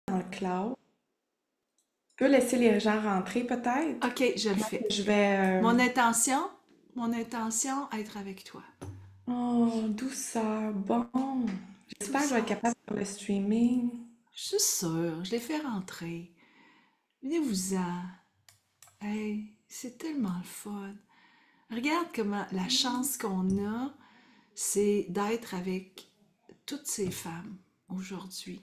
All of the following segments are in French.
dans le cloud. Tu peux laisser les gens rentrer peut-être? OK, je le Moi, fais. je vais... Mon intention, mon intention, être avec toi. Oh, douceur, bon. J'espère que je vais être Douceur. capable de faire le streaming. Je suis sûre, je les fais rentrer. Venez-vous-en. Hey, c'est tellement le fun. Regarde comment la chance qu'on a, c'est d'être avec toutes ces femmes aujourd'hui.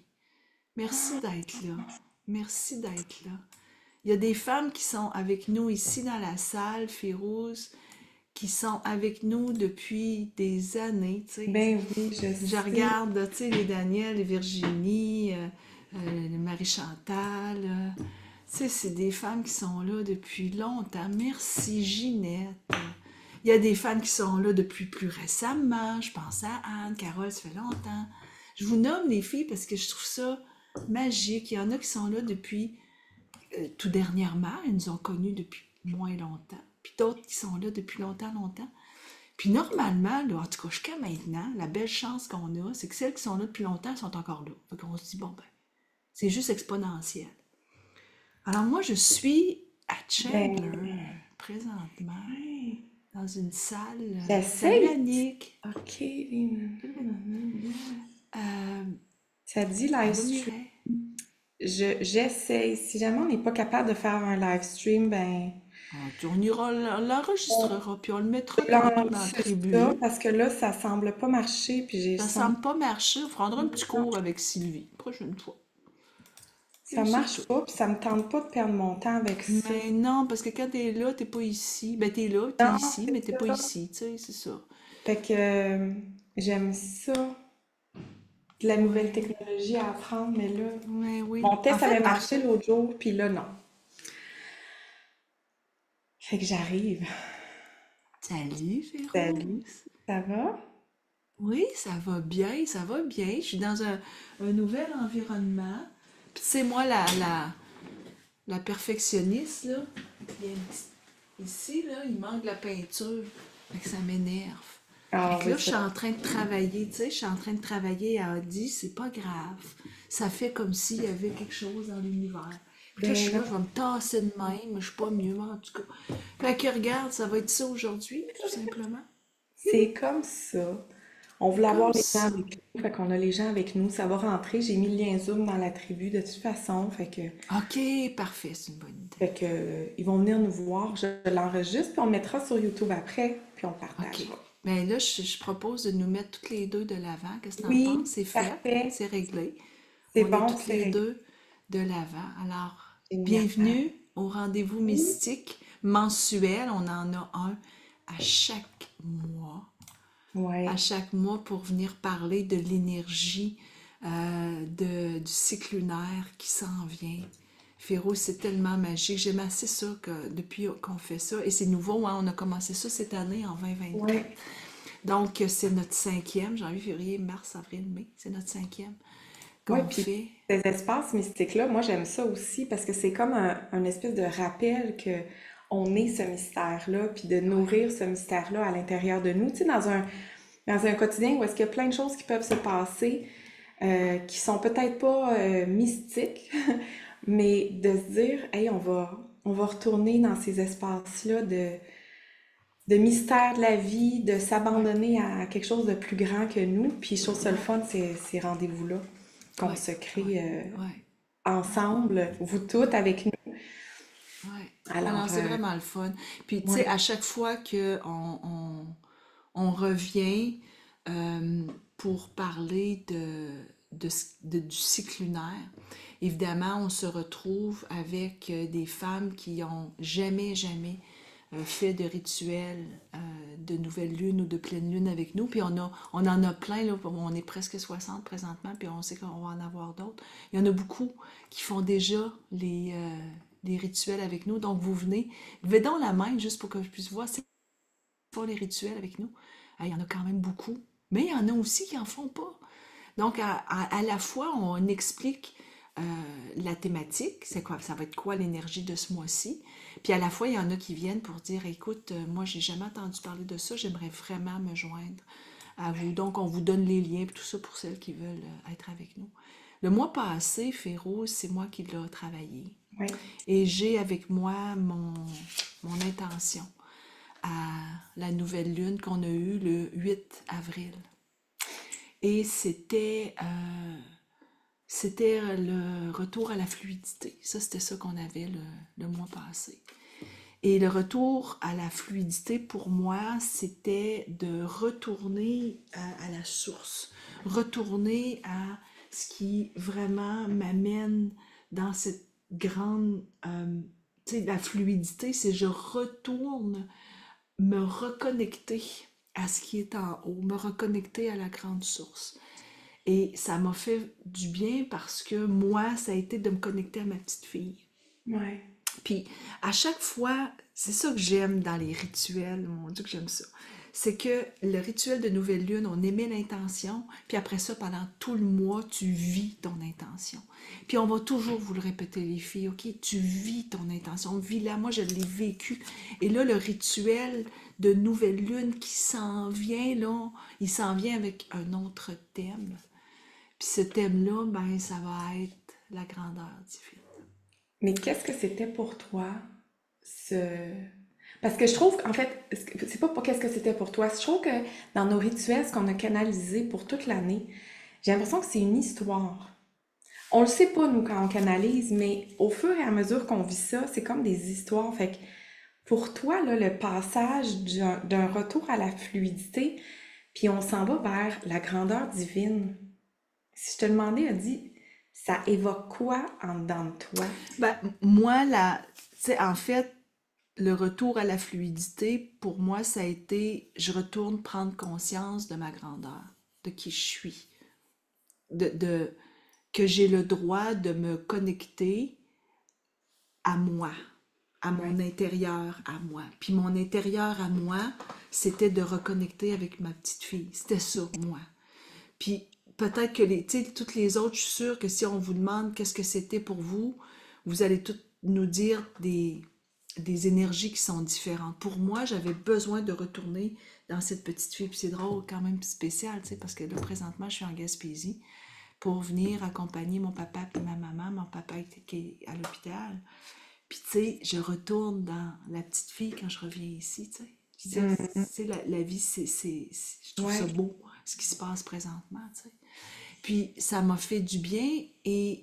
Merci d'être là. Merci d'être là. Il y a des femmes qui sont avec nous ici dans la salle, Férouz, qui sont avec nous depuis des années, tu sais. Ben oui, je Je sais. regarde, tu sais, les Daniel, les Virginie, les Marie-Chantal. Tu sais, c'est des femmes qui sont là depuis longtemps. Merci, Ginette. Il y a des femmes qui sont là depuis plus récemment. Je pense à Anne, Carole, ça fait longtemps. Je vous nomme les filles parce que je trouve ça magique. Il y en a qui sont là depuis tout dernièrement. Ils nous ont connus depuis moins longtemps. Puis d'autres qui sont là depuis longtemps, longtemps. Puis normalement, là, en tout cas jusqu'à maintenant, la belle chance qu'on a, c'est que celles qui sont là depuis longtemps sont encore là. Fait qu'on se dit, bon ben, c'est juste exponentiel. Alors moi, je suis à Ben, Chandler, présentement, ouais. dans une salle. Salut J'essaye. Annick! Ok. Euh, Ça dit live Allô stream. Mireille? J'essaye. Si jamais on n'est pas capable de faire un live stream, ben, On ira, on on l'enregistrera, puis on le mettra tantôt dans la lance ça tribu. parce que là, ça semble pas marcher. Puis j'ai Ça senti semble pas marcher, on prendra un petit cours avec Sylvie, prochaine fois. ça Puis c'est marche tout. pas. Puis ça me tente pas de perdre mon temps avec ça. Mais non, parce que quand t'es là, t'es pas ici. Ben t'es là, t'es Non, ici, c'est mais t'es pas ça. ici, tu sais, c'est ça. Fait que j'aime ça, de la nouvelle Ouais, technologie à apprendre, mais là, ouais, oui. mon En test fait, avait marché l'autre jour, puis là, non. Fait que j'arrive. salut, Salut, Féroce. ça va? Oui, ça va bien, ça va bien. Je suis dans un nouvel environnement. Puis tu sais, moi, la perfectionniste, là, il y a ici, là, il manque de la peinture. Fait que ça m'énerve. Fait Ah que oui, là, je ça. suis en train de travailler, tu sais, je suis en train de travailler à Audi, c'est pas grave. Ça fait comme s'il y avait quelque chose dans l'univers. Puis là, je Ben suis là, là, je vais me tasser de même, je suis pas mieux, mais en tout cas. Fait que regarde, ça va être ça aujourd'hui, tout simplement. c'est comme ça. On voulait avoir Comme les gens ça. avec nous, fait qu'on a les gens avec nous. Ça va rentrer. J'ai mis le lien Zoom dans la tribu de toute façon, OK, parfait, c'est une bonne idée. ils vont venir nous voir. Je l'enregistre, puis on le mettra sur YouTube après, puis on le OK. partagera. Ben là, je propose de nous mettre toutes les deux de l'avant. Qu'est-ce que t'en penses? Oui, C'est fait, parfait. c'est réglé. C'est On est bon, toutes c'est les réglé. deux de l'avant. Alors, Génial. bienvenue au rendez-vous mystique mensuel. On en a un à chaque mois. À Ouais. chaque mois pour venir parler de l'énergie du cycle lunaire qui s'en vient. Féro, c'est tellement magique. J'aime assez ça que depuis qu'on fait ça. Et c'est nouveau, hein, on a commencé ça cette année en 2024. Ouais. Donc, c'est notre cinquième, janvier, février, mars, avril, mai. C'est notre cinquième Ouais, qu'on puis fait. ces espaces mystiques-là, moi j'aime ça aussi parce que c'est comme un espèce de rappel que on est ce mystère-là, puis de Ouais, nourrir ce mystère-là à l'intérieur de nous. Tu sais, dans un quotidien où est-ce qu'il y a plein de choses qui peuvent se passer, qui sont peut-être pas mystiques, mais de se dire, hey, on va retourner dans ces espaces-là de mystère de la vie, de ouais, s'abandonner à quelque chose de plus grand que nous. Puis je trouve ça le ouais, fun, ces rendez-vous-là qu'on ouais, se ouais, crée ouais, ensemble, vous toutes avec nous. ouais. Ah non, Alors, c'est vraiment le fun. Puis, tu sais, ouais, à chaque fois que on revient pour parler du cycle lunaire. Évidemment, on se retrouve avec des femmes qui ont jamais, jamais fait de rituel de nouvelle lune ou de pleine lune avec nous. Puis on en a plein, là, on est presque 60 présentement, puis on sait qu'on va en avoir d'autres. Il y en a beaucoup qui font déjà les rituels avec nous. Donc, vous venez, levez donc la main juste pour que je puisse voir font les rituels avec nous. Il y en a quand même beaucoup. Mais il y en a aussi qui en font pas. Donc, à la fois, on explique euh, la thématique, c'est quoi, ça va être quoi l'énergie de ce mois-ci. Puis à la fois, il y en a qui viennent pour dire, écoute, moi, j'ai jamais entendu parler de ça, j'aimerais vraiment me joindre à vous. Donc, on vous donne les liens et tout ça pour celles qui veulent être avec nous. Le mois passé, Féroce, c'est moi qui l'ai travaillé. Oui. Et j'ai avec moi mon intention à la nouvelle lune qu'on a eue le 8 avril. Et c'était le retour à la fluidité. Ça, c'était ça qu'on avait le mois passé. Et le retour à la fluidité, pour moi, c'était de retourner à la source, retourner à ce qui vraiment m'amène dans cette grande, tu sais, la fluidité, c'est je retourne me reconnecter à ce qui est en haut, me reconnecter à la grande source. Et ça m'a fait du bien parce que moi, ça a été de me connecter à ma petite fille. Ouais. Puis à chaque fois, c'est ça que j'aime dans les rituels, mon Dieu que j'aime ça. C'est que le rituel de nouvelle lune, on émet l'intention, puis après ça, pendant tout le mois, tu vis ton intention. Puis on va toujours vous le répéter, les filles, ok? Tu vis ton intention, vis-la. Moi, je l'ai vécu. Et là, le rituel de nouvelle lune qui s'en vient, là, il s'en vient avec un autre thème. Puis ce thème-là, ben, ça va être la grandeur divine. Mais qu'est-ce que c'était pour toi, ce... Parce que je trouve qu'en fait, c'est pas pour qu'est-ce que c'était pour toi. Je trouve que dans nos rituels, ce qu'on a canalisé pour toute l'année, j'ai l'impression que c'est une histoire. On le sait pas, nous, quand on canalise, mais au fur et à mesure qu'on vit ça, c'est comme des histoires. Fait que pour toi, là, le passage d'un retour à la fluidité, puis on s'en va vers la grandeur divine. Si je te demandais, dit, ça évoque quoi en dedans de toi? Ben, moi, tu sais, en fait, le retour à la fluidité, pour moi, ça a été, je retourne prendre conscience de ma grandeur, de qui je suis, de que j'ai le droit de me connecter à moi, à mon Ouais. intérieur à moi. Puis mon intérieur à moi, c'était de reconnecter avec ma petite fille. C'était ça, moi. Puis peut-être que tu sais, toutes les autres, je suis sûre que si on vous demande qu'est-ce que c'était pour vous, vous allez toutes nous dire des énergies qui sont différentes. Pour moi, j'avais besoin de retourner dans cette petite fille. Puis c'est drôle, quand même spécial, tu sais, parce que là, présentement, je suis en Gaspésie pour venir accompagner mon papa et ma maman. Mon papa qui est à l'hôpital. Puis, tu sais, je retourne dans la petite fille quand je reviens ici, tu sais. Je veux dire, Mhm. c'est la vie, je trouve ça Ouais. beau, ce qui se passe présentement, tu sais. Puis, ça m'a fait du bien et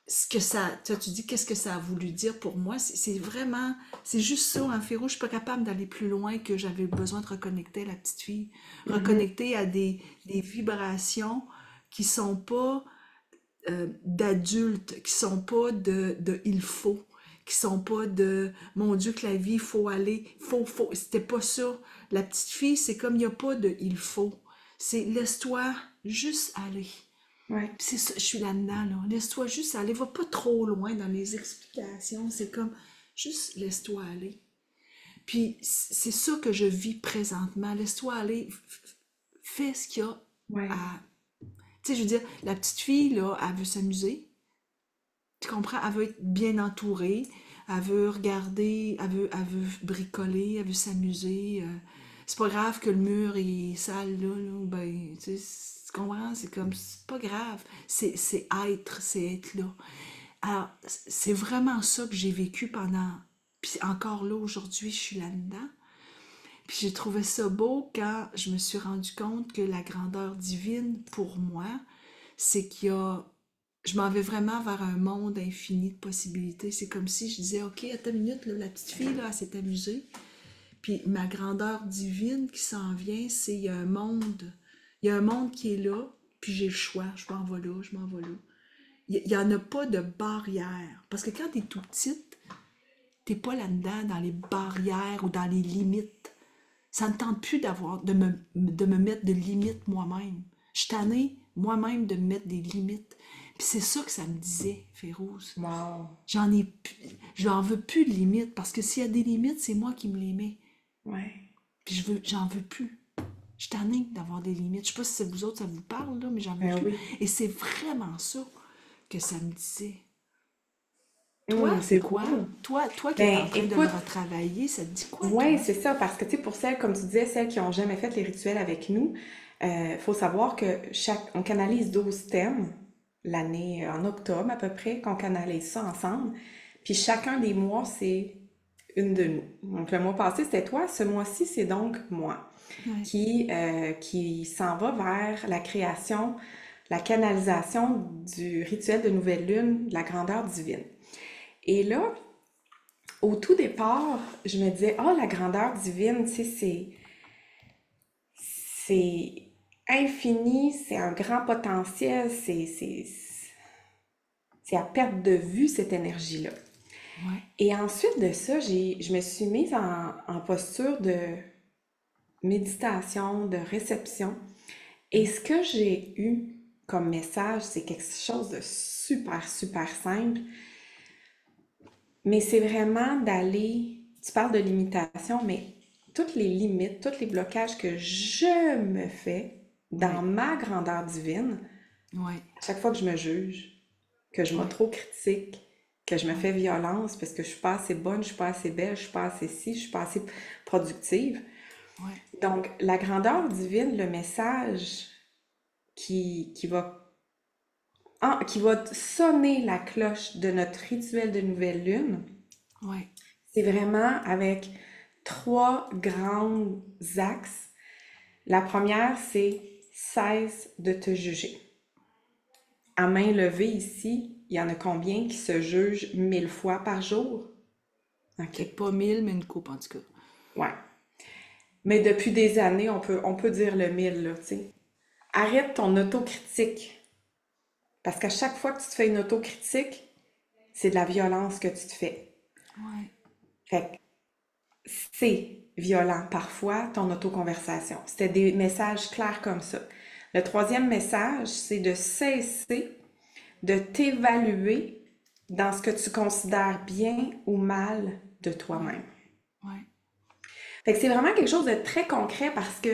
ce que ça, tu dis, qu'est-ce que ça a voulu dire pour moi, c'est vraiment, c'est juste ça, en Féro, je suis pas capable d'aller plus loin que j'avais besoin de reconnecter à la petite fille, Mhm. reconnecter à des vibrations qui sont pas d'adultes, qui sont pas de il faut, qui sont pas de mon Dieu que la vie, faut aller, faut. C'était pas ça. La petite fille, c'est comme il n'y a pas de il faut. C'est laisse-toi juste aller. Ouais. Puis c'est ça, je suis là-dedans, là. Laisse-toi juste aller. Va pas trop loin dans les explications. C'est comme juste laisse-toi aller. Puis c'est ça que je vis présentement. Laisse-toi aller. Fais ce qu'il y a Ouais. à. Tu sais, je veux dire, la petite fille, là, elle veut s'amuser. Tu comprends? Elle veut être bien entourée. Elle veut regarder. Elle veut bricoler. Elle veut s'amuser. C'est pas grave que le mur est sale, là. Ben, tu sais, tu comprends? C'est comme, c'est pas grave. C'est être là. Alors, c'est vraiment ça que j'ai vécu pendant. Puis encore là, aujourd'hui, je suis là-dedans. Puis j'ai trouvé ça beau quand je me suis rendu compte que la grandeur divine, pour moi, c'est qu'il y a... Je m'en vais vraiment vers un monde infini de possibilités. C'est comme si je disais, OK, attends une minute, là, la petite fille, là, elle s'est amusée. Puis ma grandeur divine qui s'en vient, c'est il y a un monde qui est là, puis j'ai le choix. Je m'en vais là, je m'en vais là. Il n'y en a pas de barrière. Parce que quand tu es tout petite, t'es pas là-dedans, dans les barrières ou dans les limites. Ça ne tente plus de me mettre de limites moi-même. Je suis tannée moi-même de me mettre des limites. Puis c'est ça que ça me disait, Féroce. Wow. J'en veux plus de limites, parce que s'il y a des limites, c'est moi qui me les mets. Ouais. Puis j'en veux plus. Je suis tannée d'avoir des limites. Je sais pas si vous autres, ça vous parle, là, mais j'en veux Ben plus. oui. Et c'est vraiment ça que ça me disait. Toi, c'est C'est quoi? cool. Toi qui es Ben en train de le écoute, retravailler, ça te dit quoi, ouais, toi? c'est ça, parce que tu sais, pour celles, comme tu disais, celles qui ont jamais fait les rituels avec nous, faut savoir que on canalise 12 thèmes l'année, en octobre à peu près, qu'on canalise ça ensemble. Puis chacun des mois, c'est une de nous. Donc le mois passé, c'était toi. Ce mois-ci, c'est donc moi Ouais. qui s'en va vers la création, la canalisation du rituel de nouvelle lune, de la grandeur divine. Et là, au tout départ, je me disais, oh, la grandeur divine, tu sais, c'est infini, c'est un grand potentiel, c'est à perte de vue cette énergie-là. Ouais. Et ensuite de ça, je me suis mise en posture de méditation, de réception. Et ce que j'ai eu comme message, c'est quelque chose de super, super simple, mais c'est vraiment d'aller, tu parles de limitation, mais toutes les limites, tous les blocages que je me fais dans Ouais. ma grandeur divine, Ouais. à chaque fois que je me juge, que je me Ouais. trop critique, que je me Ouais. fais violence parce que je suis pas assez bonne, je suis pas assez belle, je suis pas assez ci, je suis pas assez productive. Ouais. Donc, la grandeur divine, le message qui va, qui va sonner la cloche de notre rituel de nouvelle lune, Ouais. c'est vraiment avec trois grands axes. La première, c'est cesse de te juger. À main levée ici, il y en a combien qui se jugent 1000 fois par jour? OK. Peut-être pas 1000, mais une coupe en tout cas. Ouais. Mais depuis des années, on peut dire le 1000, là, tu sais. Arrête ton autocritique. Parce qu'à chaque fois que tu te fais une autocritique, c'est de la violence que tu te fais. Ouais. Fait que c'est violent parfois, ton autoconversation. C'était des messages clairs comme ça. Le troisième message, c'est de cesser de t'évaluer dans ce que tu considères bien ou mal de Ouais. toi-même. Ouais. Fait que c'est vraiment quelque chose de très concret parce que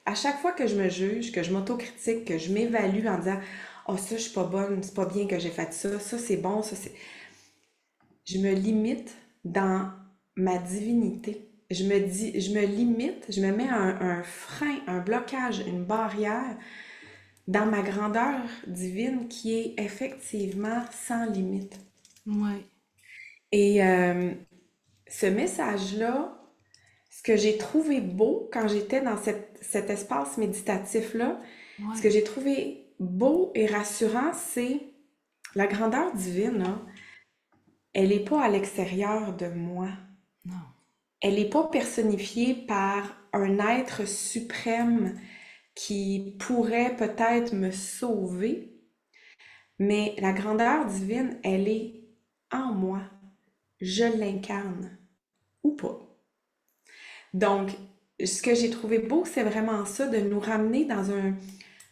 à chaque fois que je me juge, que je m'autocritique, que je m'évalue en disant oh ça je suis pas bonne, c'est pas bien que j'ai fait ça c'est bon, ça c'est je me limite dans ma divinité. Je me limite, je me mets un frein, un blocage, une barrière dans ma grandeur divine qui est effectivement sans limite. Ouais. Et ce message-là, ce que j'ai trouvé beau quand j'étais dans cet espace méditatif-là, ce Ouais. que j'ai trouvé beau et rassurant, c'est la grandeur divine, là, elle n'est pas à l'extérieur de moi. Non. Elle n'est pas personnifiée par un être suprême qui pourrait peut-être me sauver, mais la grandeur divine, elle est en moi. Je l'incarne ou pas. Donc, ce que j'ai trouvé beau, c'est vraiment ça, de nous ramener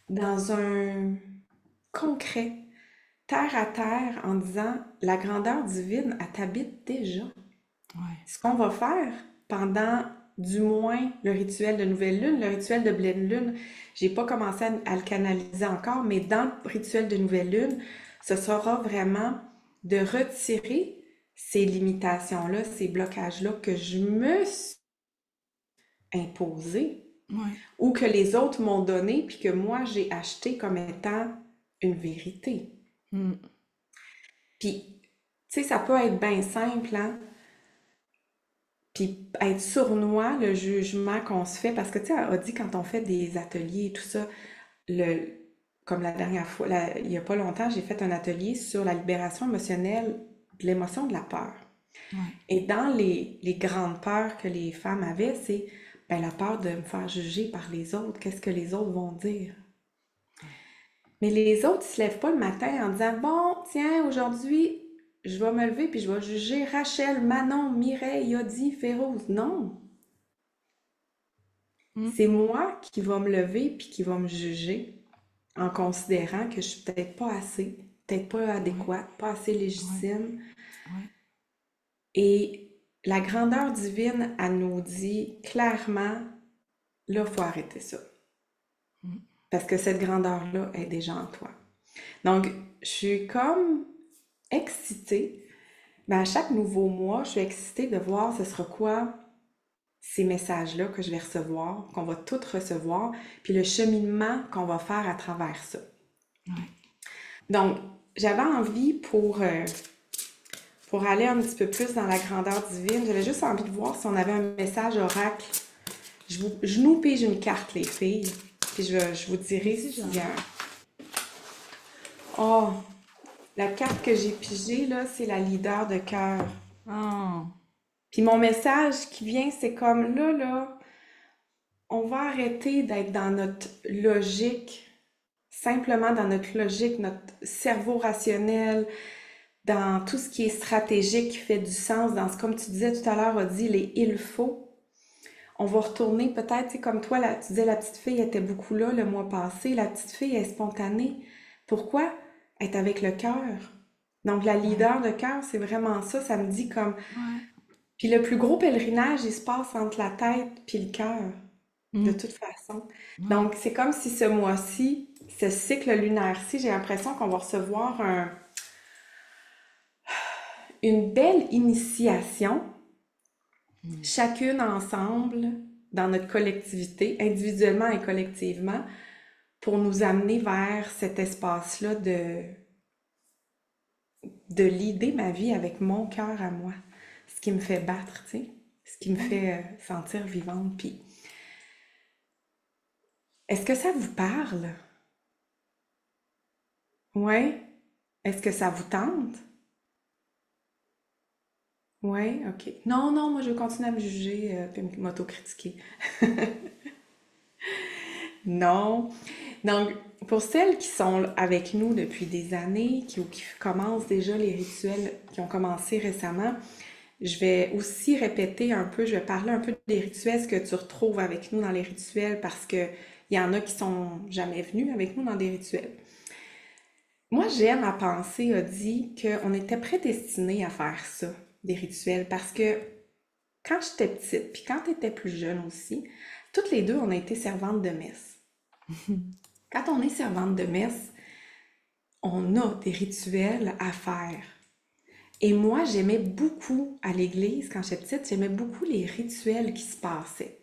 dans un concret, terre à terre, en disant la grandeur divine, elle t'habite déjà. Ouais. Ce qu'on va faire pendant du moins le rituel de nouvelle lune, le rituel de pleine lune, j'ai pas commencé à le canaliser encore, mais dans le rituel de nouvelle lune, ce sera vraiment de retirer ces limitations-là, ces blocages-là que je me suis imposés Ouais. ou que les autres m'ont donné puis que moi j'ai acheté comme étant une vérité. Mm. Puis, tu sais, ça peut être bien simple, hein? Puis être sournois, le jugement qu'on se fait, parce que tu sais, elle a dit quand on fait des ateliers et tout ça, le, comme la dernière fois, il y a pas longtemps, j'ai fait un atelier sur la libération émotionnelle de l'émotion de la peur. Ouais. Et dans les grandes peurs que les femmes avaient, c'est ben, la peur de me faire juger par les autres. Qu'est-ce que les autres vont dire? Mais les autres, ils se lèvent pas le matin en disant, bon, tiens, aujourd'hui, je vais me lever puis je vais juger Rachel, Manon, Mireille, Yodi, Férouz. Non, Mm. c'est moi qui va me lever puis qui va me juger en considérant que je suis peut-être pas assez, peut-être pas Ouais. adéquate, pas assez Ouais. légitime. Ouais. Et la grandeur divine, elle nous dit clairement, là, il faut arrêter ça. Mm. Parce que cette grandeur-là est déjà en toi. Donc, je suis comme excitée. Mais à chaque nouveau mois, je suis excitée de voir ce sera quoi ces messages-là que je vais recevoir, qu'on va toutes recevoir, puis le cheminement qu'on va faire à travers ça. Ouais. Donc, j'avais envie pour aller un petit peu plus dans la grandeur divine, j'avais juste envie de voir si on avait un message oracle. Je nous pige une carte, les filles, puis je vous dirai Vas-y, s'il y a Jeanne. un... Oh, la carte que j'ai pigée, là, c'est la leader de cœur. Oh. Puis mon message qui vient, c'est comme là, on va arrêter d'être dans notre logique, simplement dans notre logique, notre cerveau rationnel, dans tout ce qui est stratégique, qui fait du sens, dans ce, comme tu disais tout à l'heure, a dit, les il faut. On va retourner peut-être, tu sais, comme toi, tu disais la petite fille était beaucoup là le mois passé. La petite fille est spontanée. Pourquoi? Elle est avec le cœur. Donc la Ouais. leader de cœur, c'est vraiment ça. Ça me dit comme... Ouais. Puis le plus gros pèlerinage, il se passe entre la tête puis le cœur, de Mm. toute façon. Ouais. Donc c'est comme si ce mois-ci, ce cycle lunaire-ci, j'ai l'impression qu'on va recevoir une belle initiation, Mm. chacune ensemble, dans notre collectivité, individuellement et collectivement, pour nous amener vers cet espace-là de lider ma vie avec mon cœur à moi. Ce qui me fait battre, tu sais, ce qui me Oui. fait sentir vivante. Puis, est-ce que ça vous parle? Ouais? Est-ce que ça vous tente? Ouais, ok. Non, non, moi je vais continuer à me juger puis à m'autocritiquer. Non. Donc, pour celles qui sont avec nous depuis des années, ou qui commencent déjà les rituels qui ont commencé récemment, je vais aussi répéter un peu, je vais parler un peu des rituels, ce que tu retrouves avec nous dans les rituels, parce que il y en a qui sont jamais venus avec nous dans des rituels. Moi, j'aime à penser, a dit, qu'on était prédestinés à faire ça, des rituels, parce que quand j'étais petite, puis quand tu étais plus jeune aussi, toutes les deux, on a été servantes de messe. Quand on est servante de messe, on a des rituels à faire. Et moi, j'aimais beaucoup à l'église, quand j'étais petite, j'aimais beaucoup les rituels qui se passaient.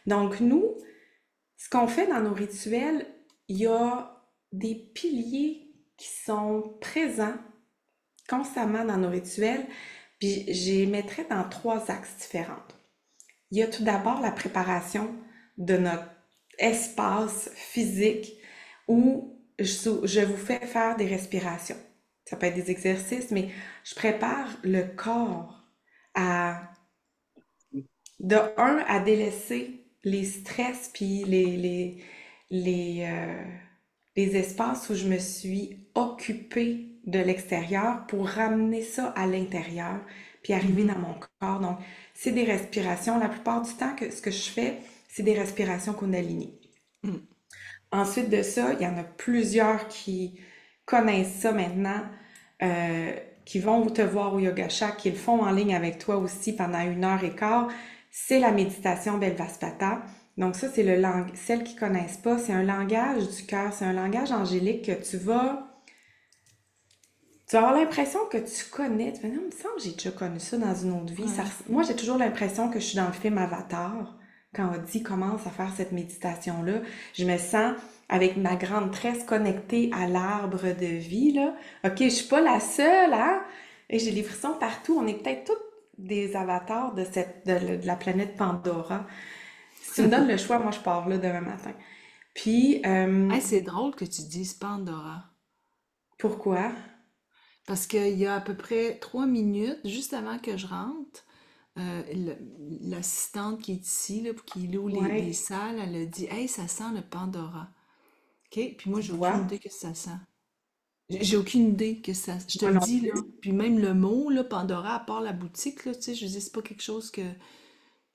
Donc, nous, ce qu'on fait dans nos rituels, il y a des piliers qui sont présents constamment dans nos rituels, puis je les mettrais dans trois axes différents. Il y a tout d'abord la préparation de notre espace physique où je vous fais faire des respirations. Ça peut être des exercices, mais je prépare le corps à, de un, à délaisser les stress puis les, euh, les espaces où je me suis occupée de l'extérieur pour ramener ça à l'intérieur puis arriver Mhm. dans mon corps. Donc, c'est des respirations. La plupart du temps, ce que je fais, c'est des respirations Kundalini. Mm. Ensuite de ça, il y en a plusieurs qui connaissent ça maintenant, euh, qui vont te voir au Yoga Shack, qui le font en ligne avec toi aussi pendant 1 heure et quart. C'est la méditation Belvaspata. Donc ça, c'est celles qui connaissent pas, c'est un langage du cœur, c'est un langage angélique que tu vas avoir l'impression que tu connais. Tu vas dire, non, il me semble que j'ai déjà connu ça dans une autre vie. Ouais. Moi, j'ai toujours l'impression que je suis dans le film Avatar. Quand on dit commence à faire cette méditation-là, je me sens avec ma grande tresse connectée à l'arbre de vie, là. OK, je suis pas la seule, hein? Et j'ai des frissons partout. On est peut-être tous des avatars de la planète Pandora. Si tu me donnes le choix, moi, je pars là demain matin. Puis, Hey, c'est drôle que tu dises Pandora. pourquoi? Parce qu'il y a à peu près 3 minutes, juste avant que je rentre, l'assistante qui est ici, là, qui loue les Ouais, salles, elle a dit: Hey, ça sent le Pandora. OK? Puis moi, tu j'ai aucune vois? idée que ça sent. J'ai aucune idée que ça. Je te Moi le non dis, là. plus. Puis même le mot, là, Pandora, à part la boutique, là, tu sais, je dis, c'est pas quelque chose que.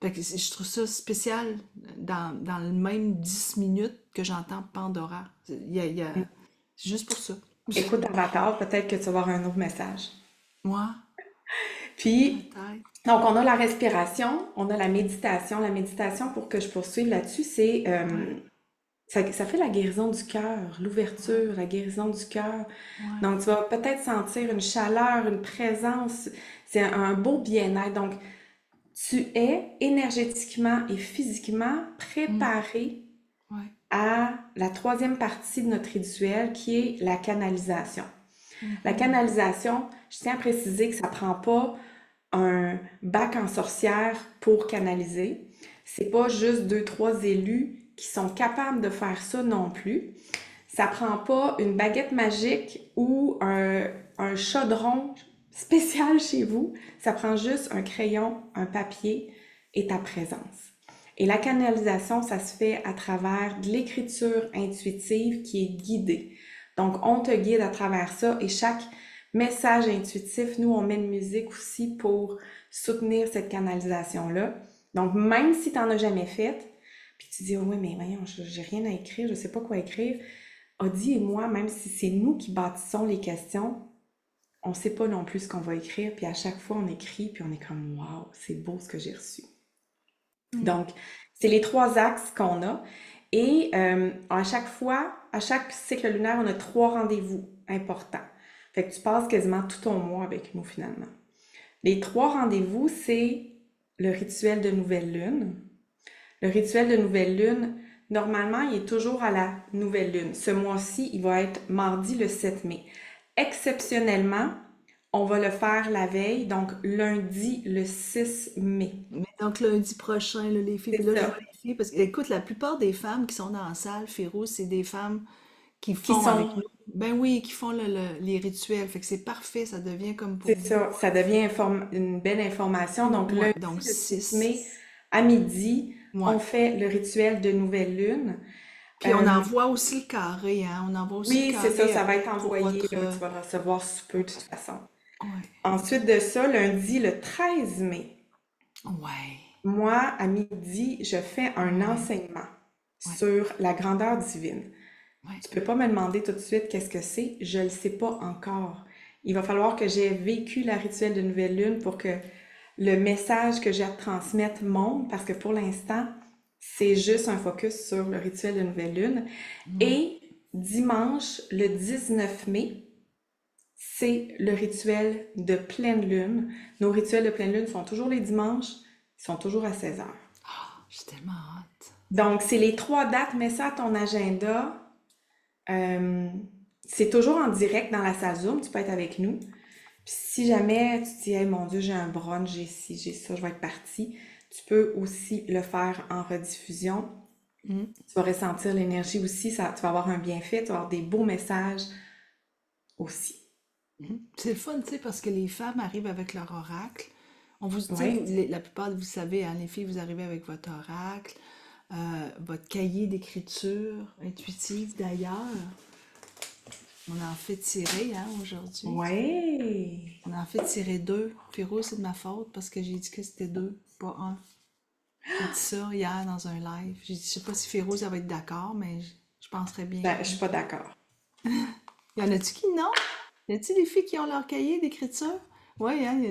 Fait que je trouve ça spécial dans le même 10 minutes que j'entends Pandora. C'est juste pour ça. Écoute Avatar, peut-être que tu vas avoir un autre message. Moi, Puis, peut-être. donc, on a la respiration, on a la méditation. La méditation, pour que je poursuive là-dessus, c'est Ouais, ça fait la guérison du cœur, ouais, l'ouverture, la guérison du cœur. ouais. Donc, tu vas peut-être sentir une chaleur, une présence. C'est un beau bien-être. Donc, tu es énergétiquement et physiquement Mm, préparé ouais. à la troisième partie de notre rituel qui est la canalisation. La Mhm. canalisation, je tiens à préciser que ça prend pas un bac en sorcière pour canaliser. C'est pas juste deux, trois élus qui sont capables de faire ça non plus. Ça prend pas une baguette magique ou un chaudron spécial chez vous. Ça prend juste un crayon, un papier et ta présence. Et la canalisation, ça se fait à travers de l'écriture intuitive qui est guidée. Donc, on te guide à travers ça et chaque message intuitif, nous, on met une musique aussi pour soutenir cette canalisation-là. Donc, même si tu n'en as jamais fait, puis tu dis, oh oui, mais voyons, j'ai rien à écrire, je sais pas quoi écrire. Audie et moi, même si c'est nous qui bâtissons les questions, on sait pas non plus ce qu'on va écrire, puis à chaque fois on écrit, puis on est comme, waouh, c'est beau ce que j'ai reçu. Mm. Donc, c'est les trois axes qu'on a. Et à chaque fois, à chaque cycle lunaire, on a trois rendez-vous importants. Fait que tu passes quasiment tout ton mois avec nous finalement. Les trois rendez-vous, c'est le rituel de nouvelle lune. Le rituel de nouvelle lune, normalement, il est toujours à la nouvelle lune. Ce mois-ci, il va être mardi le 7 mai. Exceptionnellement, on va le faire la veille, donc lundi le 6 mai. Mais donc lundi prochain, là, les filles, puis C'est là, je vois ça. les filles, parce que, écoute, la plupart des femmes qui sont dans la salle, Féroce, c'est des femmes qui Qui font avec sont nous. Ben oui, qui font les rituels. Fait que c'est parfait, ça devient comme pour C'est vous. ça, ça devient une belle information. Donc, Ouais, lundi, donc le 6 6. mai, à midi, Ouais. on fait le rituel de nouvelle lune. Puis on Euh, envoie aussi le carré, hein. On envoie aussi le oui, c'est ça, carré ça va être pour envoyé, votre. là, tu vas le recevoir sous peu de toute façon. Ouais. Ensuite de ça, lundi, le 13 mai, Ouais. moi, à midi, je fais un Ouais. enseignement Ouais. sur la grandeur divine. Ouais. Tu peux pas me demander tout de suite qu'est-ce que c'est, je le sais pas encore. Il va falloir que j'ai vécu la rituel de nouvelle lune pour que le message que j'ai à transmettre monte, parce que pour l'instant, c'est juste un focus sur le rituel de nouvelle lune. Ouais. Et dimanche, le 19 mai, c'est le rituel de pleine lune. Nos rituels de pleine lune sont toujours les dimanches, ils sont toujours à 16 heures. J'ai tellement hâte. Donc, c'est les trois dates, mets ça à ton agenda. Euh, c'est toujours en direct dans la salle Zoom, tu peux être avec nous. Puis si jamais tu te dis, hey, mon Dieu, j'ai un brunch, j'ai ci, j'ai ça, je vais être partie, tu peux aussi le faire en rediffusion. Mm. Tu vas ressentir l'énergie aussi, ça, tu vas avoir un bienfait, tu vas avoir des beaux messages aussi. Mhm. C'est le fun, tu sais, parce que les femmes arrivent avec leur oracle. On vous, tu sais, Oui, la plupart de vous savez, hein, les filles, vous arrivez avec votre oracle, votre cahier d'écriture intuitive d'ailleurs. On en fait tirer, hein, aujourd'hui. oui. On en fait tirer deux. Féro, c'est de ma faute parce que j'ai dit que c'était deux, pas un. J'ai dit ça hier dans un live. J'ai dit, je sais pas si Féro, ça va être d'accord, mais je penserais bien que Ben, je suis oui. pas d'accord. Y en a-tu qui non? Y a-tu des filles qui ont leur cahier d'écriture? Oui, hein?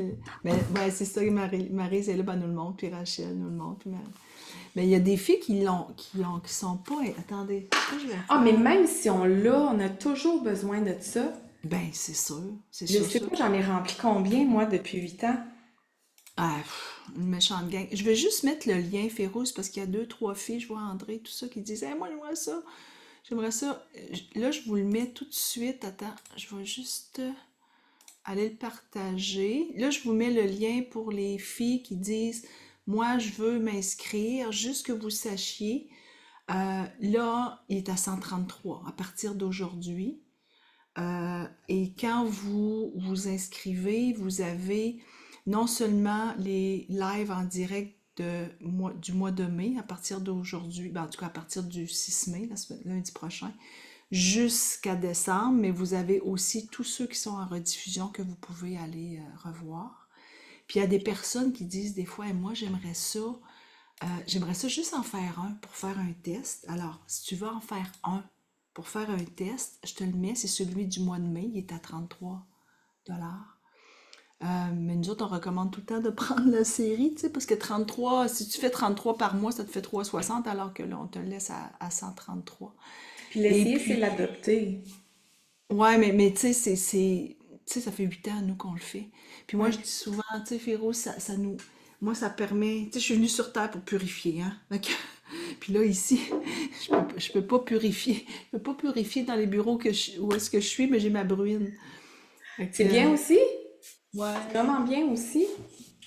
Mais ouais, c'est ça, Maryse est là, ben, nous le montre, puis Rachel nous le montre, puis mais il y a des filles qui sont pas. Attendez, ce que je vais Ah, mais faire. même si on l'a, on a toujours besoin de ça. Ben, c'est sûr, c'est Je sûr, sais sûr. pas, j'en ai rempli combien, moi, depuis 8 ans. Ah, une méchante gang. Je vais juste mettre le lien Féroce parce qu'il y a deux, trois filles, je vois André, tout ça, qui disent hey, moi, j'aimerais ça. J'aimerais ça. Là, je vous le mets tout de suite. Attends, je vais juste aller le partager. Là, je vous mets le lien pour les filles qui disent moi, je veux m'inscrire, juste que vous sachiez. Là, il est à 133 à partir d'aujourd'hui. Et quand vous vous inscrivez, vous avez non seulement les lives en direct du mois de mai à partir d'aujourd'hui, ben, en tout cas à partir du 6 mai, lundi prochain, jusqu'à décembre, mais vous avez aussi tous ceux qui sont en rediffusion que vous pouvez aller revoir. Puis il y a des personnes qui disent des fois, moi j'aimerais ça juste en faire un pour faire un test. Alors, si tu veux en faire un pour faire un test, je te le mets, c'est celui du mois de mai, il est à 33 $. Mais nous autres, on recommande tout le temps de prendre la série, tu sais, parce que 33, si tu fais 33 par mois, ça te fait 360, alors que là, on te le laisse à 133. Puis Et l'essayer, c'est puis, l'adopter. ouais, mais tu sais, tu sais, ça fait 8 ans, nous, qu'on le fait. Puis moi, je Ouais. dis souvent, tu sais, Féro, moi, ça permet, tu sais, je suis venue sur Terre pour purifier, hein. Puis là, ici, je peux pas purifier. Je peux pas purifier dans les bureaux où est-ce que je suis, mais j'ai ma bruine. Fait C'est que, bien aussi. C'est ouais, vraiment bien aussi.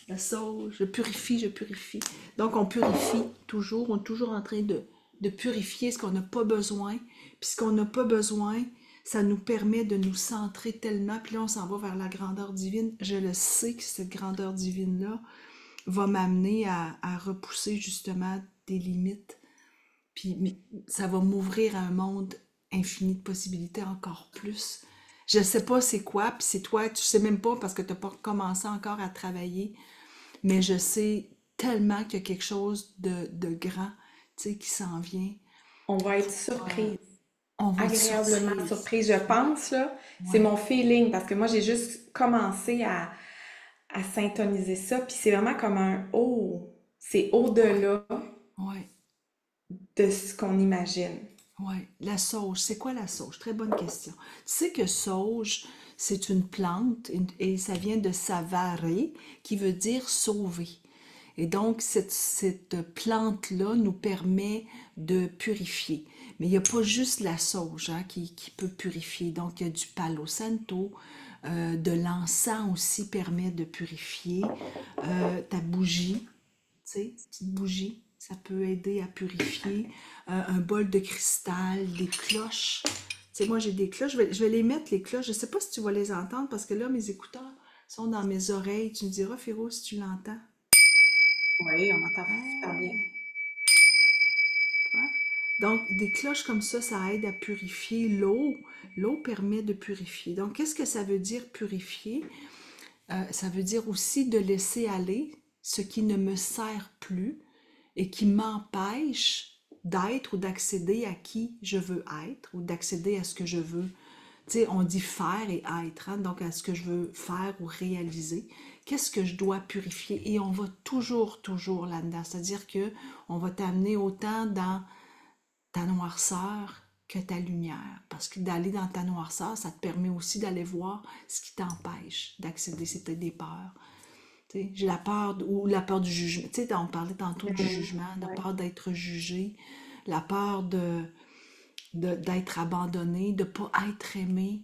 la sauge, je purifie, je purifie. Donc, on purifie toujours. On est toujours en train de purifier ce qu'on n'a pas besoin. Puis ce qu'on n'a pas besoin, ça nous permet de nous centrer tellement. Puis là, on s'en va vers la grandeur divine. Je le sais que cette grandeur divine-là va m'amener à repousser justement des limites. Puis ça va m'ouvrir à un monde infini de possibilités encore plus. Je ne sais pas c'est quoi, puis c'est toi, tu sais même pas parce que tu n'as pas commencé encore à travailler, mais je sais tellement qu'il y a quelque chose de grand, tu sais, qui s'en vient. On va être Euh, surprise. on va être Agréablement surprise. surprise, je pense, là. C'est Ouais, mon feeling parce que moi, j'ai juste commencé à syntoniser ça. Puis c'est vraiment comme un oh, c'est ouais, au-delà ouais, de ce qu'on imagine. ouais. La sauge, c'est quoi la sauge? Très bonne question. Tu sais que sauge, c'est une plante et ça vient de savare, qui veut dire sauver. Et donc, cette plante-là nous permet de purifier. Mais il n'y a pas juste la sauge hein, qui peut purifier. Donc, il y a du palo santo, de l'encens aussi permet de purifier. Ta bougie, tu sais, petite bougie, ça peut aider à purifier. Un bol de cristal, des cloches. Tu sais, moi j'ai des cloches, je vais les mettre les cloches. Je sais pas si tu vas les entendre parce que là, mes écouteurs sont dans mes oreilles. Tu me diras, Féro, si tu l'entends. Oui, on entend super bien. Ouais, tu vois? Donc, des cloches comme ça aide à purifier l'eau. L'eau permet de purifier. Donc, qu'est-ce que ça veut dire purifier? Ça veut dire aussi de laisser aller ce qui ne me sert plus et qui m'empêche d'être ou d'accéder à qui je veux être ou d'accéder à ce que je veux. Tu sais, on dit faire et être, hein, donc à ce que je veux faire ou réaliser. Qu'est-ce que je dois purifier? Et on va toujours, toujours là-dedans. C'est-à-dire que on va t'amener autant dans ta noirceur que ta lumière. Parce que d'aller dans ta noirceur, ça te permet aussi d'aller voir ce qui t'empêche d'accéder. C'est peut-être des peurs. Tu sais, j'ai la peur, ou la peur du jugement. Tu sais, on parlait tantôt du Mhm. jugement, la Ouais. peur d'être jugé, la peur d'être abandonné, de ne pas être aimé,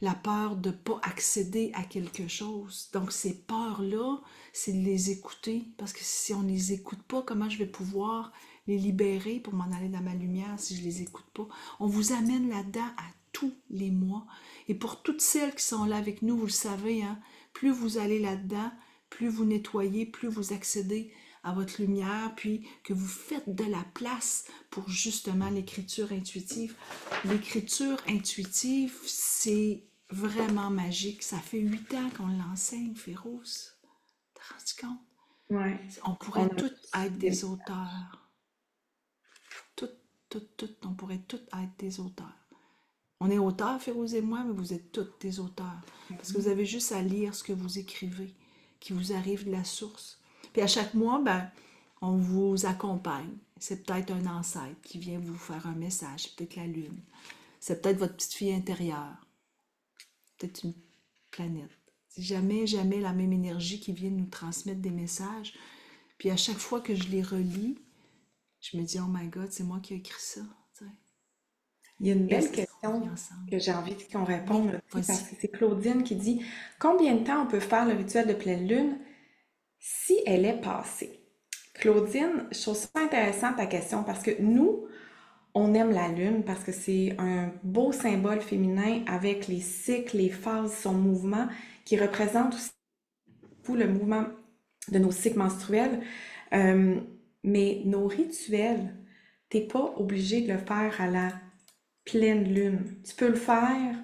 la peur de ne pas accéder à quelque chose. Donc ces peurs-là, c'est de les écouter, parce que si on ne les écoute pas, comment je vais pouvoir les libérer pour m'en aller dans ma lumière si je les écoute pas? On vous amène là-dedans à tous les mois. Et pour toutes celles qui sont là avec nous, vous le savez, hein, plus vous allez là-dedans, plus vous nettoyez, plus vous accédez à votre lumière, puis que vous faites de la place pour justement l'écriture intuitive. L'écriture intuitive, c'est vraiment magique. Ça fait 8 ans qu'on l'enseigne, Féroce. T'as rendu compte? Ouais. On On pourrait a toutes tous être des des auteurs. On pourrait toutes être des auteurs. On est auteurs, Féroce et moi, mais vous êtes toutes des auteurs. Parce que vous avez juste à lire ce que vous écrivez, qui vous arrive de la source. Puis à chaque mois, ben, on vous accompagne. C'est peut-être un ancêtre qui vient vous faire un message, c'est peut-être la lune. C'est peut-être votre petite fille intérieure, peut-être une planète. C'est jamais, jamais la même énergie qui vient nous transmettre des messages. Puis à chaque fois que je les relis, je me dis, oh my God, c'est moi qui ai écrit ça. Tu sais. Il y a une Et belle ça s'en question vient ensemble. que j'ai envie qu'on Oui, réponde aussi parce vas-y. que c'est Claudine qui dit combien de temps on peut faire le rituel de pleine lune si elle est passée? Claudine, je trouve ça intéressant ta question parce que nous, on aime la lune parce que c'est un beau symbole féminin avec les cycles, les phases, son mouvement qui représente aussi le mouvement de nos cycles menstruels. Euh, mais nos rituels, t'es pas obligé de le faire à la pleine lune. Tu peux le faire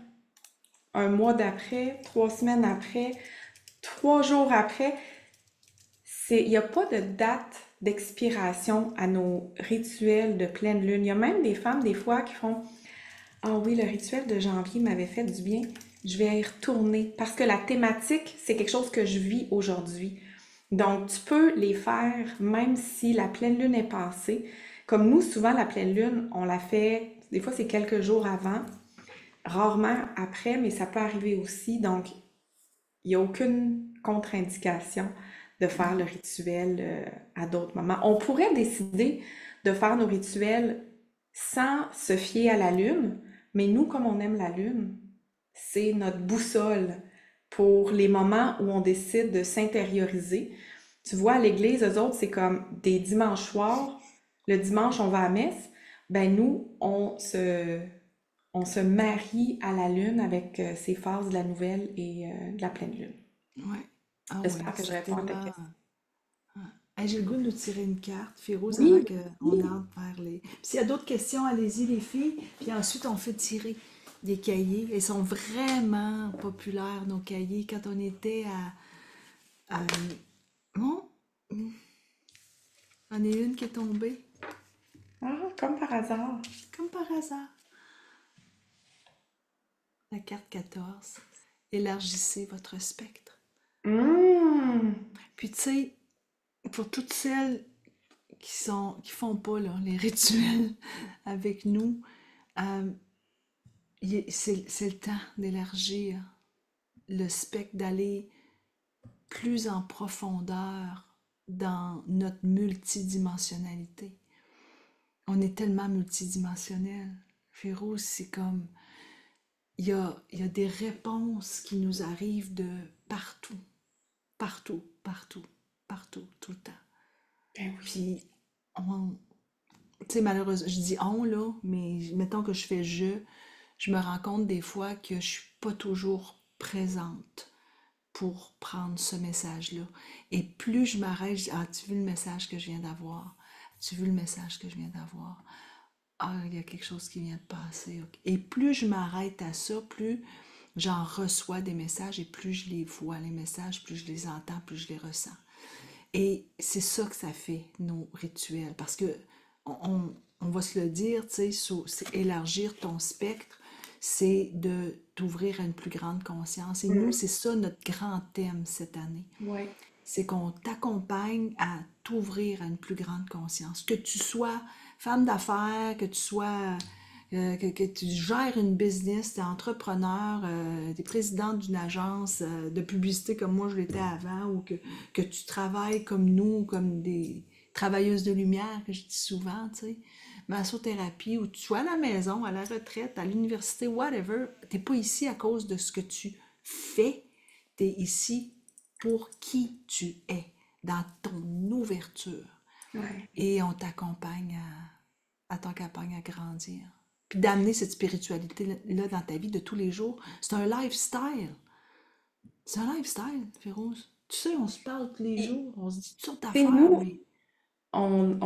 un mois d'après, 3 semaines après, 3 jours après. Il n'y a pas de date d'expiration à nos rituels de pleine lune. Il y a même des femmes, des fois, qui font ah oui, le rituel de janvier m'avait fait du bien. Je vais y retourner parce que la thématique, c'est quelque chose que je vis aujourd'hui. Donc, tu peux les faire même si la pleine lune est passée. Comme nous, souvent, la pleine lune, on la fait, des fois, c'est quelques jours avant, rarement après, mais ça peut arriver aussi. Donc, il n'y a aucune contre-indication de faire le rituel à d'autres moments. On pourrait décider de faire nos rituels sans se fier à la lune, mais nous, comme on aime la lune, c'est notre boussole pour les moments où on décide de s'intérioriser. Tu vois, à l'église, eux autres, c'est comme des dimanches soirs. Le dimanche, on va à messe. Ben nous, on se marie à la lune avec ces phases de la nouvelle et de la pleine lune. Ouais. Ah ouais, J'espère que je c'est réponds à ta tellement. question. Hey, j'ai le goût de nous tirer une carte, Férouz, avant Oui, qu'on oui. entre vers les. Puis s'il y a d'autres questions, allez-y, les filles. Puis ensuite, on fait tirer des cahiers. Ils sont vraiment populaires, nos cahiers. Quand on était à... Bon, on est une qui est tombée, Ah, comme par hasard. comme par hasard. La carte 14. Élargissez votre spectre. Hum. Puis tu sais, pour toutes celles qui font pas là, les rituels avec nous, euh, c'est le temps d'élargir le spectre, d'aller plus en profondeur dans notre multidimensionnalité. On est tellement multidimensionnel. Féroce, c'est comme, il y a des réponses qui nous arrivent de partout, partout, partout, partout, tout le temps. Ben oui. Puis, on, tu sais, malheureusement, je dis on là, mais mettons que je fais je me rends compte des fois que je suis pas toujours présente pour prendre ce message-là. Et plus je m'arrête, je dis, ah, tu vu le message que je viens d'avoir? Tu vu le message que je viens d'avoir? Ah, il y a quelque chose qui vient de passer. Ok. Et plus je m'arrête à ça, plus j'en reçois des messages et plus je les vois, les messages, plus je les entends, plus je les ressens. Et c'est ça que ça fait, nos rituels. Parce que on va se le dire, tu sais, c'est élargir ton spectre, c'est de t'ouvrir à une plus grande conscience. Et nous, Hum. c'est ça notre grand thème cette année. Ouais. C'est qu'on t'accompagne à t'ouvrir à une plus grande conscience. Que tu sois femme d'affaires, que tu sois que tu gères une business, tu es entrepreneur, tu es présidente d'une agence de publicité comme moi je l'étais avant, ou que tu travailles comme nous, comme des travailleuses de lumière, que je dis souvent, tu sais, massothérapie, ou tu sois à la maison, à la retraite, à l'université, whatever, t'es pas ici à cause de ce que tu fais, tu es ici pour qui tu es, dans ton ouverture. Ouais. Et on t'accompagne à ton campagne à grandir. Puis d'amener cette spiritualité-là dans ta vie de tous les jours. C'est un lifestyle. C'est un lifestyle, Féroce. Tu sais, on se parle tous les Puis, jours, on se dit toutes sortes tu sais, d'affaires, nous, mais... on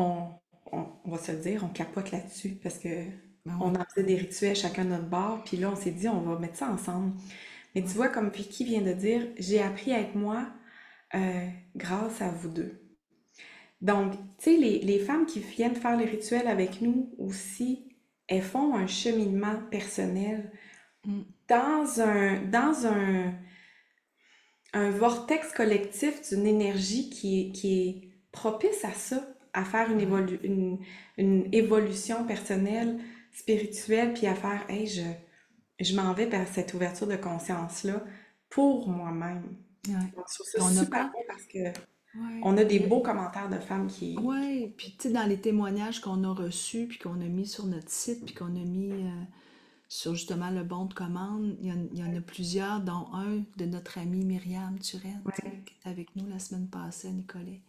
va se le dire, on capote là-dessus parce que Ben on oui, en faisait des rituels chacun de notre bord, puis là, on s'est dit, on va mettre ça ensemble. Mais tu ouais. vois, comme Vicky vient de dire, j'ai appris à être moi grâce à vous deux. Donc, tu sais, les femmes qui viennent faire les rituels avec nous aussi, elles font un cheminement personnel Mm, dans un vortex collectif d'une énergie qui est propice à ça, à faire une, ouais. une évolution personnelle, spirituelle, puis à faire, hey, je m'en vais vers cette ouverture de conscience-là pour moi-même. Ouais. Donc, je trouve ça Puis on n'a super pas... beau parce que Ouais. on a des beaux commentaires de femmes qui... Ouais. Puis tu sais, dans les témoignages qu'on a reçus, puis qu'on a mis sur notre site, puis qu'on a mis sur justement le bon de commande, il y en a plusieurs, dont un de notre amie Myriam Turenne, tu sais, Ouais. qui était avec nous la semaine passée à Nicolet.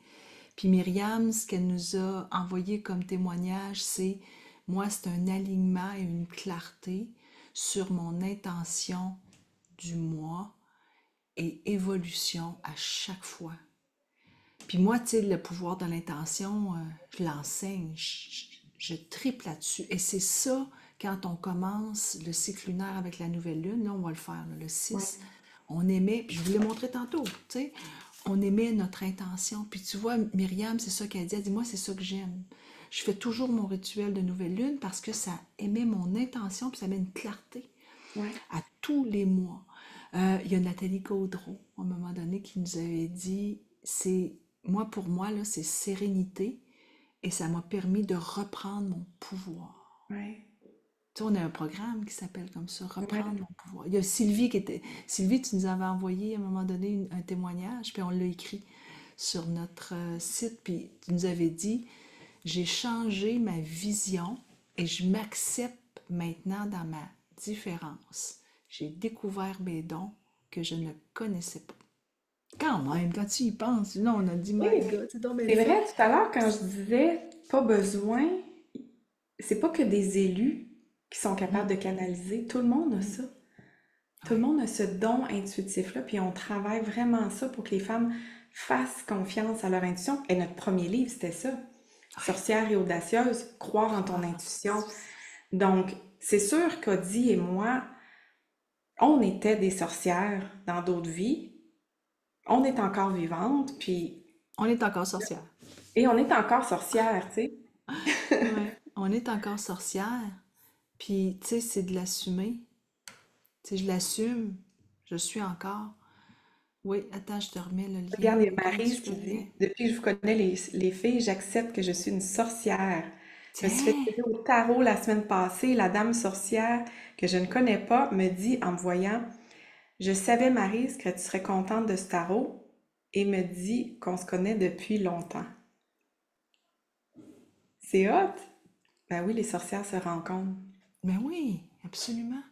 Puis Myriam, ce qu'elle nous a envoyé comme témoignage, c'est moi, c'est un alignement et une clarté sur mon intention du mois et évolution à chaque fois. Puis moi, tu sais, le pouvoir de l'intention, je l'enseigne, je triple là-dessus. Et c'est ça, quand on commence le cycle lunaire avec la nouvelle lune, là, on va le faire, là, le Ouais. 6, on émet, puis je vous l'ai montré tantôt, tu sais, on émet notre intention. Puis tu vois, Myriam, c'est ça qu'elle dit, elle dit, moi, c'est ça que j'aime. Je fais toujours mon rituel de nouvelle lune parce que ça émet mon intention, puis ça met une clarté Ouais. à tous les mois. Il y a Nathalie Gaudreau, à un moment donné, qui nous avait dit, c'est moi pour moi, là, c'est sérénité et ça m'a permis de reprendre mon pouvoir. Ouais. Tu sais, on a un programme qui s'appelle comme ça, Ouais. reprendre mon pouvoir. Il y a Sylvie qui était. Sylvie, tu nous avais envoyé à un moment donné un témoignage, puis on l'a écrit sur notre site, puis tu nous avais dit, j'ai changé ma vision et je m'accepte maintenant dans ma différence. J'ai découvert mes dons que je ne connaissais pas. Quand même, quand tu y penses, là, on a dit, Oui, My God, c'est donc bien c'est le fun. vrai, tout à l'heure, quand je disais pas besoin, c'est pas que des élus qui sont capables Mm, de canaliser. Tout le monde a mm, ça. Tout le ouais, monde a ce don intuitif-là, puis on travaille vraiment ça pour que les femmes fassent confiance à leur intuition. Et notre premier livre, c'était ça. ouais, Sorcière et audacieuse, croire en ton croire en ton intuition. intuition. Donc, c'est sûr qu'Audie et moi, on était des sorcières dans d'autres vies. On est encore vivantes, puis... On est encore sorcière. Et on est encore sorcières, tu sais. Ouais, on est encore sorcière. Puis, tu sais, c'est de l'assumer. Tu sais, je l'assume. Je suis encore. Oui, attends, je te remets le lien. Regarde, il y a Comment Maryse tu peux qui le lien? dit, depuis que je vous connais les filles, j'accepte que je suis une sorcière. Je me suis fait Tiens! tirer au tarot la semaine passée. La dame sorcière que je ne connais pas me dit en me voyant, je savais, Maryse, que tu serais contente de ce tarot et me dit qu'on se connaît depuis longtemps. C'est hot! Ben oui, les sorcières se rencontrent. Ben oui, absolument.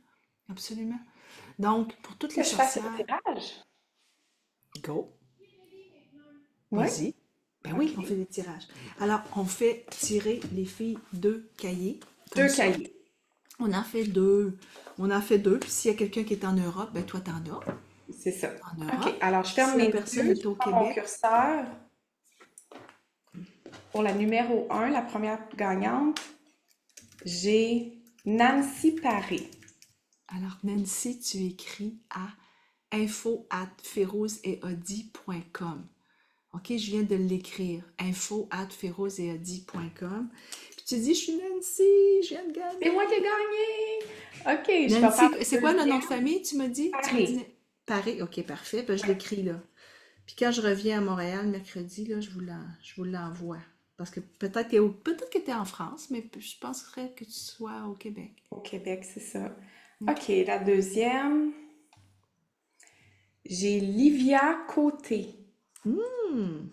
Absolument. Donc, pour toutes Que les je fasse le sorcières, tirage? go, Oui? vas-y. Ben oui, on OK. fait des tirages. Alors, on fait tirer les filles deux cahiers, comme Deux ça. cahiers. On en fait deux. On en fait deux. Puis s'il y a quelqu'un qui est en Europe, ben toi, t'en as. C'est ça. En OK. Europe. Alors, je Puis ferme si la mes personne yeux, est je au prends mon Québec, curseur pour la numéro un, la première gagnante. J'ai Nancy Paré. alors Nancy, tu écris à info@ferozeetaudi.com. OK, je viens de l'écrire. info@ferozeetaudi.com. Puis tu dis, je suis Nancy, je viens de C'est moi qui ai gagner. gagné! OK, je vais Nancy, faire c'est le quoi le nom de deuxième. famille, tu m'as dit? Tu m'as Paré. dit Paris. OK, parfait. Ben, je l'écris là. Puis quand je reviens à Montréal mercredi, là, je vous l'envoie. Parce que peut-être que tu es en France, mais je penserais que tu sois au Québec. Au Québec, c'est ça. OK, OK. la deuxième. J'ai Livia Côté. Hmm.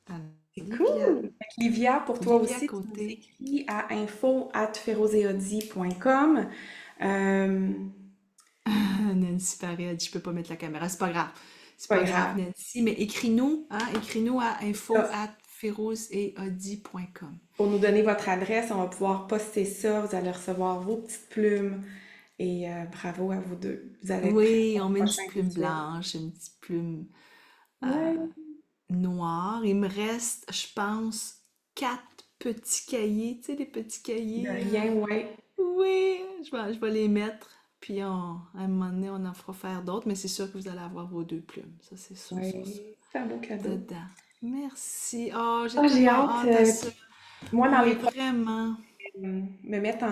Alors, C'est Livia, cool! Fait que Livia, pour toi Livia aussi, tu nous Côté. écris à info@ferozeaudy.com. Euh, Nancy Paré a dit, je peux pas mettre la caméra. C'est pas grave. C'est pas pas grave, grave. Nancy, mais écris-nous, hein, écris-nous à Ça, info@ferozeetaudi.com. pour nous donner votre adresse, on va pouvoir poster ça. Vous allez recevoir vos petites plumes. Et bravo à vous deux. Vous allez être prêts Oui, pour on le met une prochain petite plume rituel. blanche, une petite plume Ouais. noire. Il me reste, je pense, quatre petits cahiers. Tu sais, les petits De cahiers. rien, ouais. Oui, je vais les mettre. Puis à un moment donné, on en fera faire d'autres, mais c'est sûr que vous allez avoir vos deux plumes. Ça, c'est sûr, sûr, sûr. Ouais. C'est un beau cadeau. Dedans. Merci. Oh, j'ai Ah, j'ai tellement hâte. hâte à ça. Moi, dans Oh, les prochains, vraiment. me mettre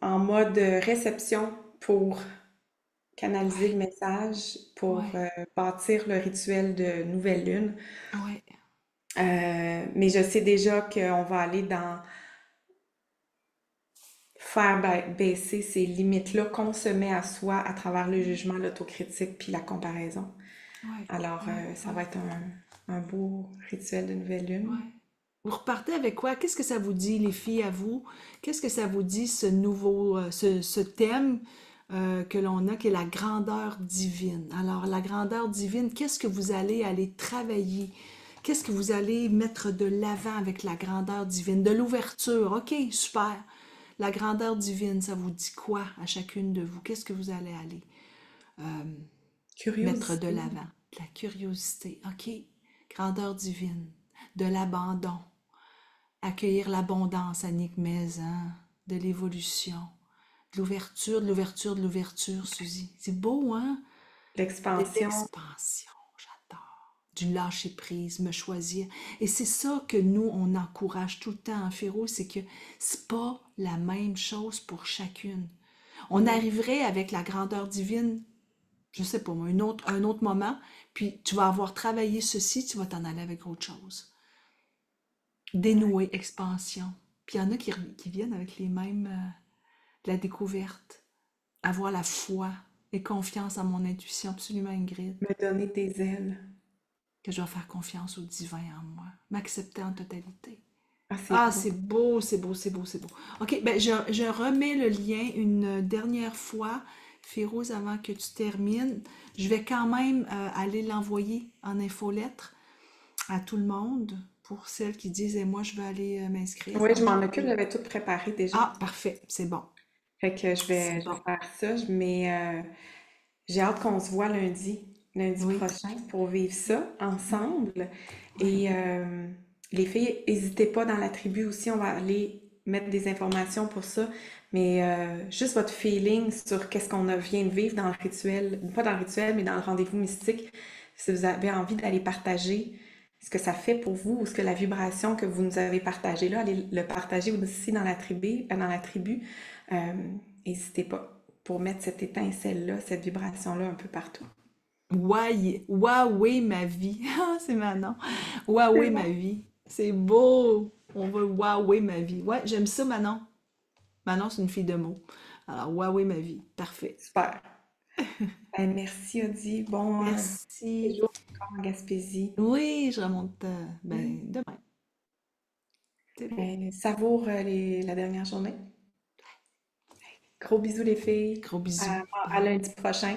en mode réception pour canaliser le Ouais, message, pour ouais, bâtir le rituel de nouvelle lune. ouais. Mais je sais déjà qu'on va aller dans faire baisser ces limites-là qu'on se met à soi à travers le jugement, l'autocritique puis la comparaison. Ouais, Alors, ouais, ça va ouais, être un beau rituel de nouvelle lune. ouais. Vous repartez avec quoi? Qu'est-ce que ça vous dit, les filles, à vous? Qu'est-ce que ça vous dit, ce nouveau, ce thème que l'on a, qui est la grandeur divine? Alors, la grandeur divine, qu'est-ce que vous allez aller travailler? Qu'est-ce que vous allez mettre de l'avant avec la grandeur divine? De l'ouverture, ok, super. La grandeur divine, ça vous dit quoi à chacune de vous? Qu'est-ce que vous allez aller mettre de Curiosité. l'avant? De la curiosité, ok. Grandeur divine, de l'abandon, accueillir l'abondance, Annick Maison, de l'évolution, de l'ouverture, de l'ouverture, de l'ouverture, Suzy. C'est beau, hein? De L'expansion. l'expansion, j'adore. Du lâcher-prise, me choisir. Et c'est ça que nous, on encourage tout le temps en Féro, c'est que c'est pas la même chose pour chacune. On Non. arriverait avec la grandeur divine, je sais pas moi, un autre moment, puis tu vas avoir travaillé ceci, tu vas t'en aller avec autre chose. Dénouer, expansion. Puis il y en a qui viennent avec les mêmes, de la découverte, avoir la foi et confiance en mon intuition, absolument Ingrid. Me donner des ailes. que je vais faire confiance au divin en moi, m'accepter en totalité. Ah, c'est Ah, beau. c'est beau, c'est beau, c'est beau, c'est beau. OK, ben je remets le lien une dernière fois, Férouz, avant que tu termines. Je vais quand même aller l'envoyer en infolettre à tout le monde pour celles qui disent, et moi, je vais aller m'inscrire. Oui, je Donc, m'en occupe, j'avais tout préparé déjà. ah, parfait, c'est bon, Fait que c'est je vais bon. faire ça, mais j'ai hâte qu'on se voit lundi Oui, prochain pour vivre ça oui, ensemble. oui. Et les filles, n'hésitez pas dans la tribu aussi, on va aller mettre des informations pour ça. Mais juste votre feeling sur qu'est-ce vient de vivre dans le rituel, pas dans le rituel, mais dans le rendez-vous mystique. Si vous avez envie d'aller partager ce que ça fait pour vous ou ce que la vibration que vous nous avez partagée là, allez le partager aussi dans la tribu, Euh, n'hésitez pas pour mettre cette étincelle-là, cette vibration-là un peu partout. Huawei ma vie. Ah, c'est Manon. C'est Huawei ma bon. vie. C'est beau. On veut Huawei ma vie. Ouais, j'aime ça, Manon. Manon, c'est une fille de mots. Alors, Huawei ma vie. Parfait. Super. Ben, merci, Audie. Bon Merci. séjour encore en Gaspésie. Oui, je remonte Ouais. ben, demain. C'est beau. Ben, savoure la dernière journée. Gros bisous, les filles. Gros bisous. À Bye. lundi prochain.